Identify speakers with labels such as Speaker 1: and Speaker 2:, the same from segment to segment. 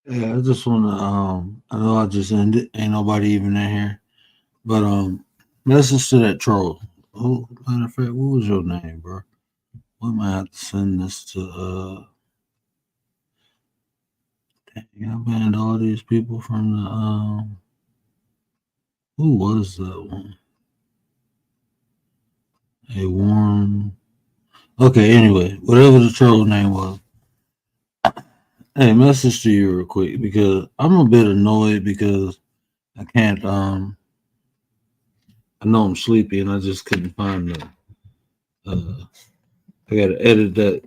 Speaker 1: Yeah, I just wanna I know I just ended, ain't nobody even in here. But message to that troll. Who matter of fact, what was your name, bro? We might have to send this to dang, I banned all these people from the who was that one? A warm okay, anyway, whatever the troll name was. Hey, message to you real quick because I'm a bit annoyed because I can't I know I'm sleepy and I just couldn't find the uh I gotta edit that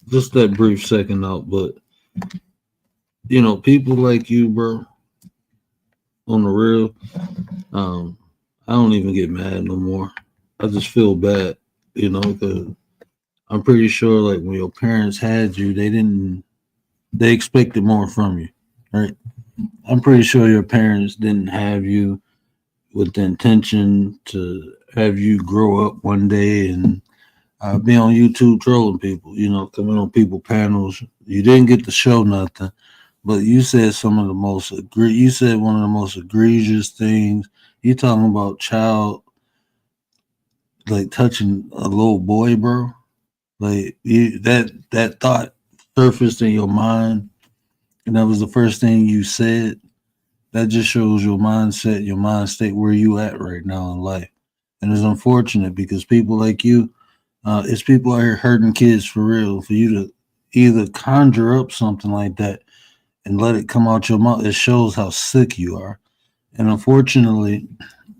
Speaker 1: just that brief second out, but people like you, bro, on the real, um, I don't even get mad no more. I just feel bad, because I'm pretty sure like when your parents had you, they expected more from you, right? I'm pretty sure your parents didn't have you with the intention to have you grow up one day and be on YouTube trolling people, coming on people panels. You didn't get to show nothing, but you said you said one of the most egregious things. You talking about child like touching a little boy, bro? Like that thought surfaced in your mind, and that was the first thing you said. That just shows your mindset, your mind state, where you at right now in life. And it's unfortunate because people like you, it's people out here hurting kids for real. For you to either conjure up something like that and let it come out your mouth, it shows how sick you are. And unfortunately,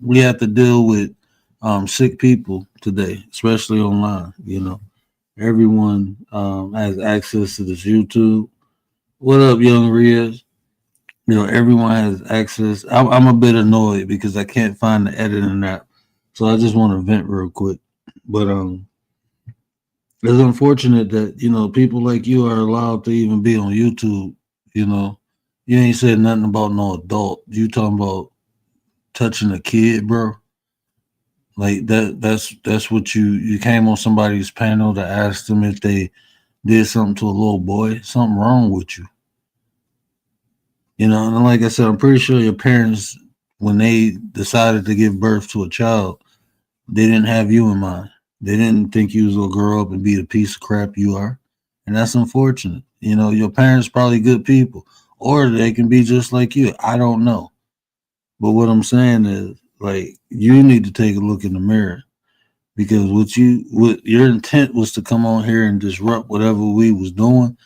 Speaker 1: we have to deal with sick people today, especially online. Everyone has access to this YouTube. What up, young Riaz? Everyone has access. I'm a bit annoyed because I can't find the editing app, so I just want to vent real quick. But it's unfortunate that people like you are allowed to even be on YouTube. You know, you ain't said nothing about no adult. You talking about touching a kid, bro? Like that's what you came on somebody's panel to ask them if they did something to a little boy. Something wrong with you, And like I said, I'm pretty sure your parents, when they decided to give birth to a child, they didn't have you in mind. They didn't think you was gonna grow up and be the piece of crap you are, and that's unfortunate. Your parents probably good people, or they can be just like you. I don't know, but what I'm saying is, like, you need to take a look in the mirror because what your intent was to come on here and disrupt whatever we was doing,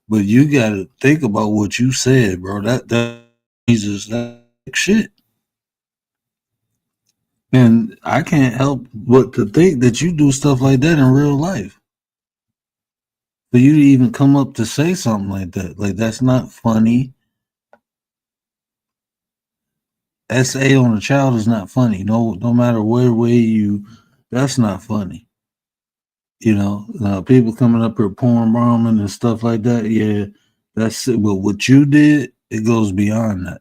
Speaker 1: but you got to think about what you said, bro. That Jesus, that shit. And I can't help but to think that you do stuff like that in real life. For you to even come up to say something like that's not funny. SA on a child is not funny. No matter where way you, that's not funny. People coming up here porn bombing and stuff like that. Yeah, that's it. But what you did, it goes beyond that.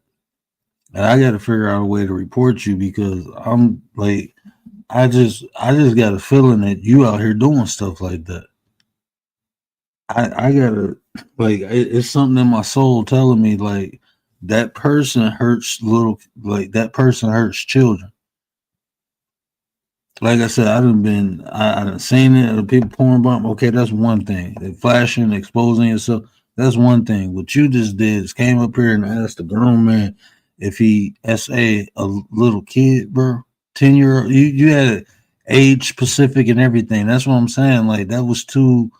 Speaker 1: And I got to figure out a way to report you because I'm like, I just got a feeling that you out here doing stuff like that. I gotta like it's something in my soul telling me like that person hurts that person hurts children. Like I said, I done seen it. The people pouring bomb. Okay, that's one thing. They flashing, exposing yourself. That's one thing. What you just did is came up here and asked a grown man if he a little kid, bro. 10-year old. You had it age specific and everything. That's what I'm saying. Like that was too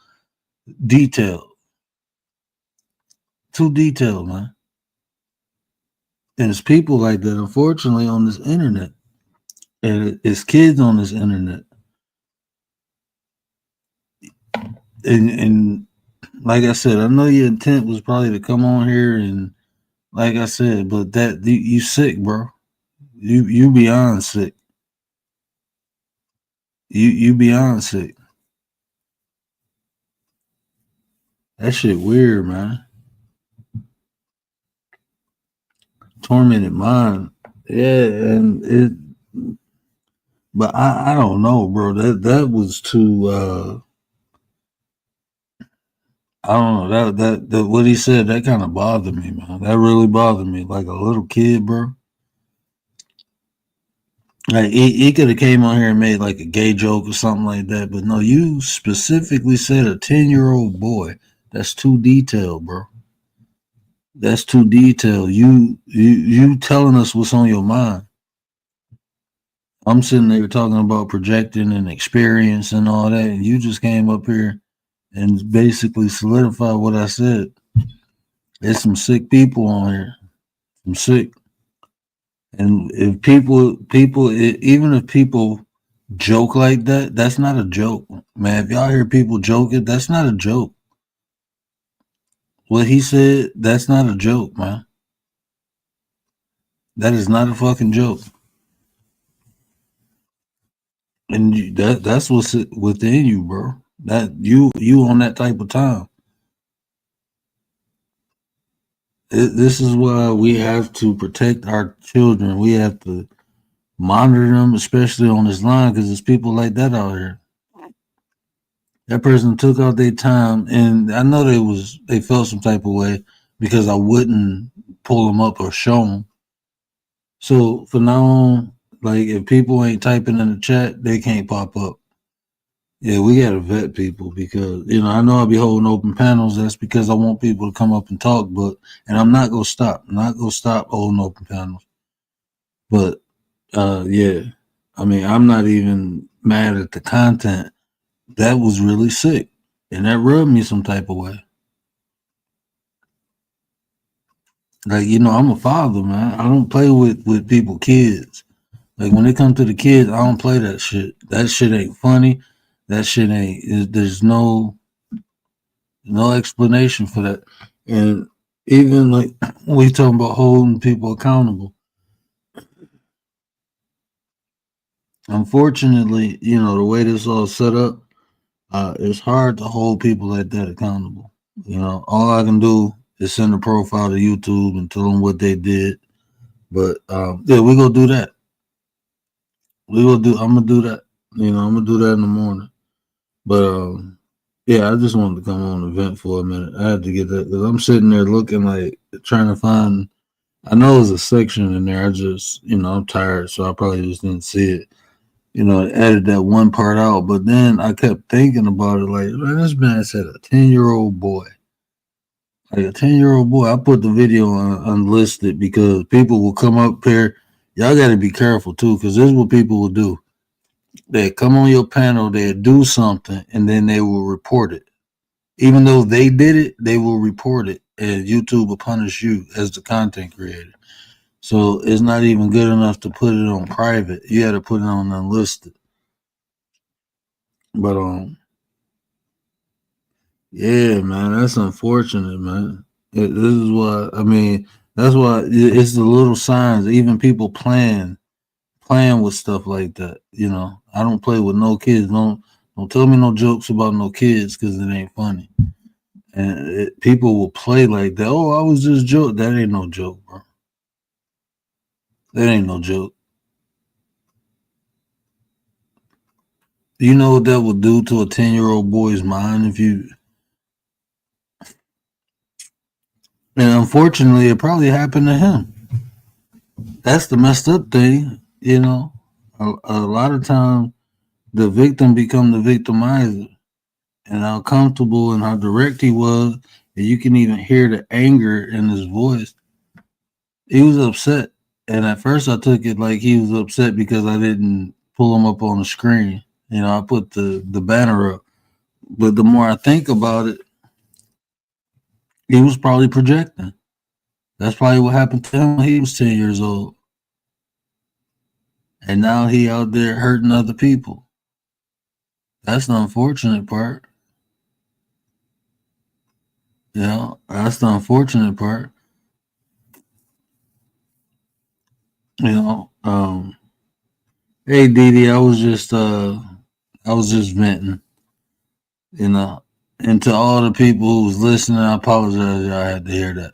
Speaker 1: detailed. Too detailed, man. And it's people like that, unfortunately, on this internet. And it's kids on this internet. And like I said, I know your intent was probably to come on here and like I said, but that you sick, bro. You beyond sick. You beyond sick. That shit weird, man. Tormented mind. Yeah, and it but I don't know, bro. That was too I don't know that what he said that kind of bothered me, man. That really bothered me, like a little kid, bro. Like he could have came on here and made like a gay joke or something like that, but no, you specifically said a 10-year-old boy. That's too detailed, bro. That's too detailed. You telling us what's on your mind. I'm sitting there talking about projecting and experience and all that, and you just came up here and basically solidified what I said. There's some sick people on here. Some sick. And if even if people joke like that, that's not a joke, man. If y'all hear people joking, that's not a joke. What he said, that's not a joke, man. That is not a fucking joke. And that's what's within you, bro. That you on that type of time. This is why we have to protect our children. We have to monitor them, especially on this line, because there's people like that out here. That person took out their time, and I know they felt some type of way because I wouldn't pull them up or show them. So for now on, like if people ain't typing in the chat, they can't pop up. Yeah, we gotta vet people because I know I'll be holding open panels. That's because I want people to come up and talk, and I'm not gonna stop. I'm not gonna stop holding open panels. But yeah, I mean, I'm not even mad at the content. That was really sick, and that rubbed me some type of way. Like I'm a father, man. I don't play with people, kids. Like when it comes to the kids, I don't play that shit. That shit ain't funny. That shit ain't. There's no explanation for that. And even like we talking about holding people accountable. Unfortunately, the way this all set up, it's hard to hold people like that accountable. All I can do is send a profile to YouTube and tell them what they did. But yeah, we gonna do that. I'm gonna do that. I'm gonna do that in the morning. But yeah, I just wanted to come on the vent for a minute. I had to get that because I'm sitting there looking like trying to find. I know there's a section in there. I just, I'm tired, so I probably just didn't see it. Edit that one part out. But then I kept thinking about it like, man, this man said a 10-year-old boy. Like a 10-year-old boy. I put the video on unlisted because people will come up here. Y'all got to be careful too because this is what people will do. They come on your panel, they do something, and then they will report it. Even though they did it, they will report it, and YouTube will punish you as the content creator. So it's not even good enough to put it on private. You got to put it on unlisted. But yeah, man, that's unfortunate, man. This is why that's why it's the little signs. Even people playing with stuff like that. I don't play with no kids. Don't tell me no jokes about no kids because it ain't funny. And people will play like that. Oh, I was just joking. That ain't no joke, bro. That ain't no joke. Do you know what that will do to a 10-year-old boy's mind if you? And unfortunately, it probably happened to him. That's the messed up thing. A lot of times the victim become the victimizer, and how comfortable and how direct he was, and you can even hear the anger in his voice. He was upset, and at first I took it like he was upset because I didn't pull him up on the screen. I put the banner up, but the more I think about it, he was probably projecting. That's probably what happened to him when he was 10 years old. And now he out there hurting other people. That's the unfortunate part. That's the unfortunate part. Hey Didi, I was just venting, and to all the people who was listening, I apologize y'all had to hear that.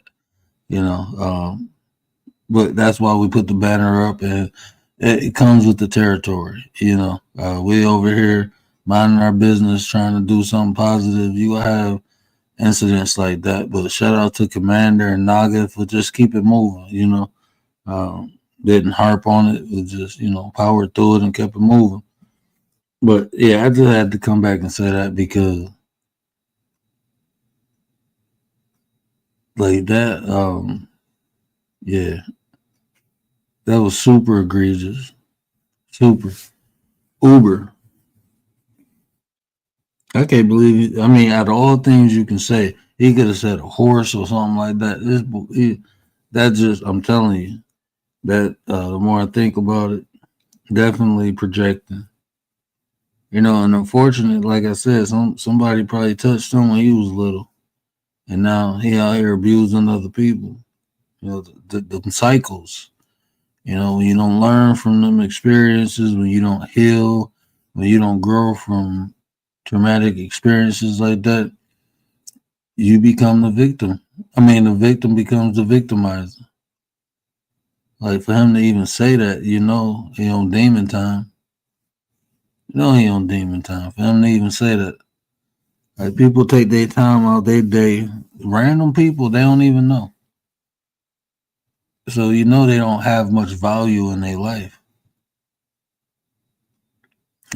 Speaker 1: But that's why we put the banner up, and it comes with the territory. We over here minding our business, trying to do something positive. You will have incidents like that. But shout out to Commander and Naga for just keep it moving. Didn't harp on it. It just powered through it and kept it moving. But yeah, I just had to come back and say that because like that, yeah, that was super egregious, super uber. I can't believe it. I mean, out of all things you can say, he could have said a horse or something like that. That just, I'm telling you, that the more I think about it, definitely projecting. And unfortunately, like I said, somebody probably touched him when he was little, and now he out here abusing other people. The cycles. When you don't learn from them experiences, when you don't heal, when you don't grow from traumatic experiences like that, you become the victim. I mean, the victim becomes the victimizer. Like for him to even say that, he on demon time. He on demon time. For him to even say that. Like people take their time out their day. Random people they don't even know. So they don't have much value in their life.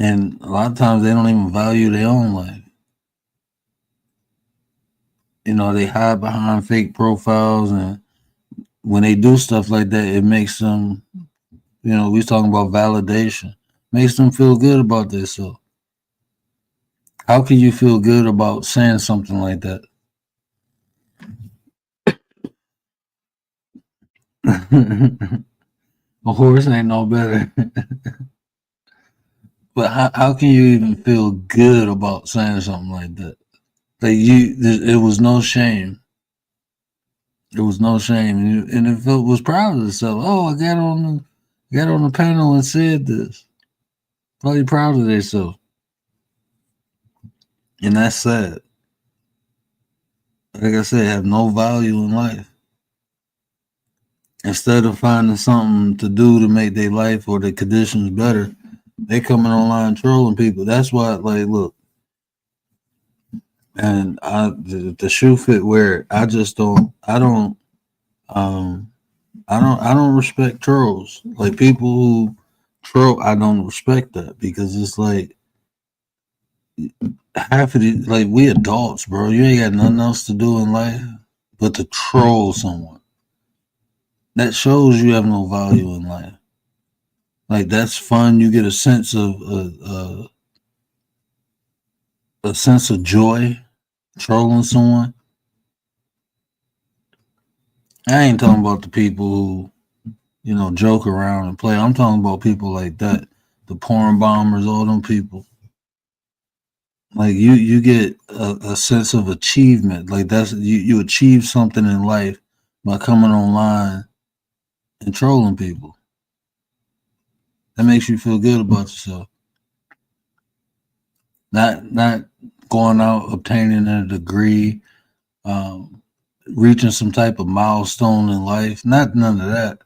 Speaker 1: And a lot of times they don't even value their own life. They hide behind fake profiles, and when they do stuff like that, it makes them, we was talking about validation, makes them feel good about themselves. How can you feel good about saying something like that? A horse ain't no better. But how can you even feel good about saying something like that? Like it was no shame. It was no shame, and it was proud of itself. Oh, I got on the panel and said this. Probably proud of themselves, and that's sad. Like I said, have no value in life. Instead of finding something to do to make their life or their conditions better, they coming online trolling people. That's why, like, look, and the shoe fit where I just don't. I don't respect trolls. Like people who troll, I don't respect that because it's like half of the like we adults, bro. You ain't got nothing else to do in life but to troll someone. That shows you have no value in life. Like that's fun. You get a sense of joy trolling someone. I ain't talking about the people who joke around and play. I'm talking about people like that, the porn bombers, all them people. Like you get a sense of achievement. Like that's you achieve something in life by coming online and trolling people. That makes you feel good about yourself. Not going out obtaining a degree, reaching some type of milestone in life. Not none of that.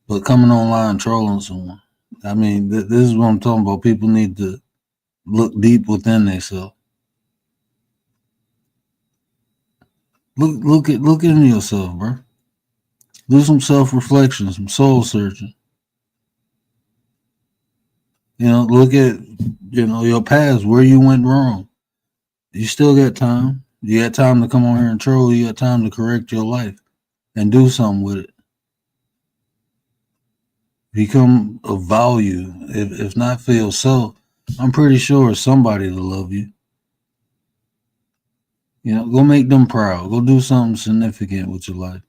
Speaker 1: But coming online trolling someone. I mean, this is what I'm talking about. People need to look deep within themselves. Look into yourself, bro. Do some self reflection, some soul searching. Look at your past, where you went wrong. You still got time. You got time to come on here and troll. You got time to correct your life and do something with it. Become of value. If not for yourself, I'm pretty sure somebody will love you. Go make them proud. Go do something significant with your life.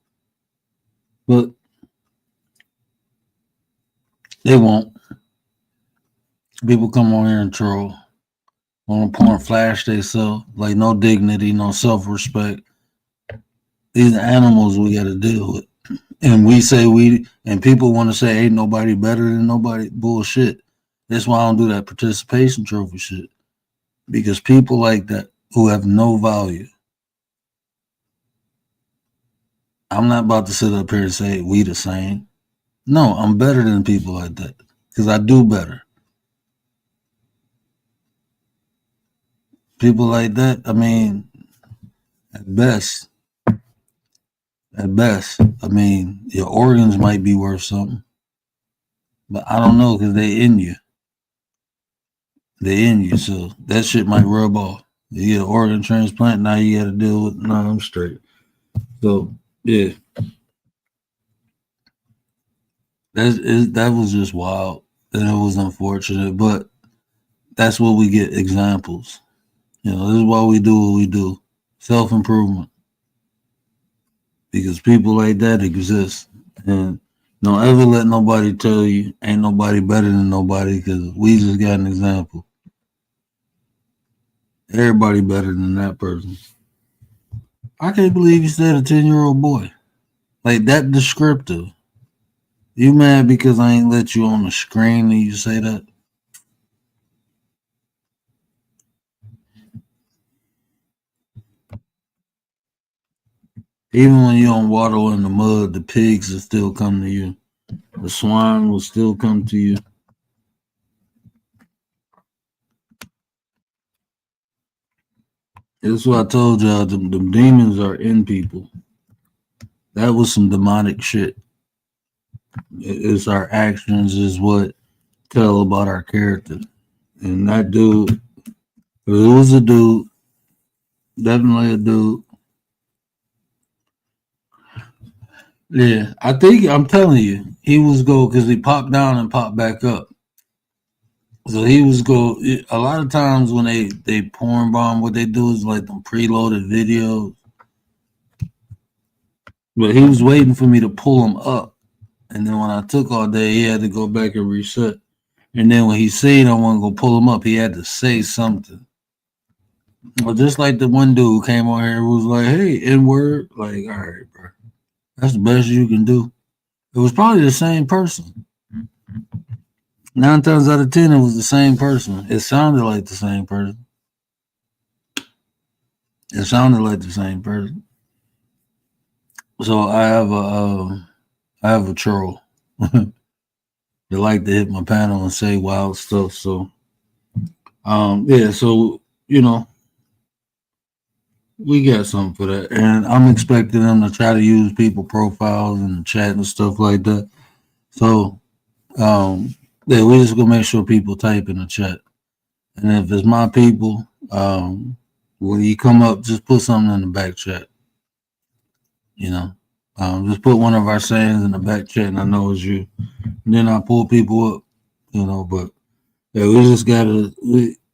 Speaker 1: But they won't. People come on here and troll. Want to porn flash themselves. Like no dignity, no self-respect. These are animals we got to deal with. And and people want to say ain't nobody better than nobody. Bullshit. That's why I don't do that participation trophy shit. Because people like that who have no value. I'm not about to sit up here and say we the same. No, I'm better than people like that. Because I do better. People like that, I mean, At best, I mean, your organs might be worth something, but I don't know because they in you. They in you, so that shit might rub off. You get an organ transplant, now you got to deal with. No, I'm straight. So yeah, that was just wild, and it was unfortunate, but that's what we get examples. You know, this is why we do what we do. Self improvement. Because people like that exist. And don't ever let nobody tell you ain't nobody better than nobody because we just got an example. Everybody better than that person. I can't believe you said a 10-year-old boy. Like that descriptive. You mad because I ain't let you on the screen and you say that? Even when you don't waddle in the mud, the pigs will still come to you. The swine will still come to you. That's what I told y'all. Them demons are in people. That was some demonic shit. It's our actions is what tell about our character. And that dude, it was a dude, definitely a dude. Yeah, I think I'm telling you, he was go because he popped down and popped back up. So he was go. A lot of times when they porn bomb, what they do is like them preloaded videos. But he was waiting for me to pull him up, and then when I took all day, he had to go back and reset. And then when he said I want to go pull him up, he had to say something. Well, just like the one dude who came on here who was like, "Hey, N word," like, all right, bro, that's the best you can do. It was probably the same person. 9 times out of 10, it was the same person. It sounded like the same person. It sounded like the same person. So I have a troll. They like to hit my panel and say wild stuff. So yeah, so you know, we got something for that. And I'm expecting them to try to use people profiles and chat and stuff like that. So yeah, we just gonna make sure people type in the chat. And if it's my people, when you come up, just put something in the back chat. You know, just put one of our sayings in the back chat, and I know it's you. And then I pull people up. You know, but yeah, we just gotta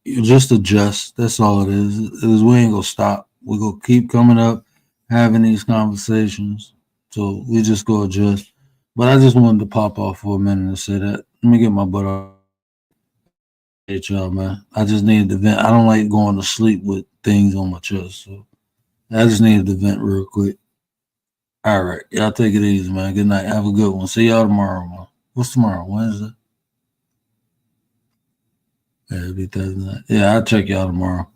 Speaker 1: just adjust. That's all it is. We ain't gonna stop. We gonna keep coming up, having these conversations. So we just go adjust. But I just wanted to pop off for a minute and say that. Let me get my butt off. Hey, y'all, man. I just needed to vent. I don't like going to sleep with things on my chest. So I just needed to vent real quick. All right. Y'all take it easy, man. Good night. Have a good one. See y'all tomorrow, man. What's tomorrow? Wednesday? Yeah, it'll be Thursday night. Yeah, I'll check y'all tomorrow.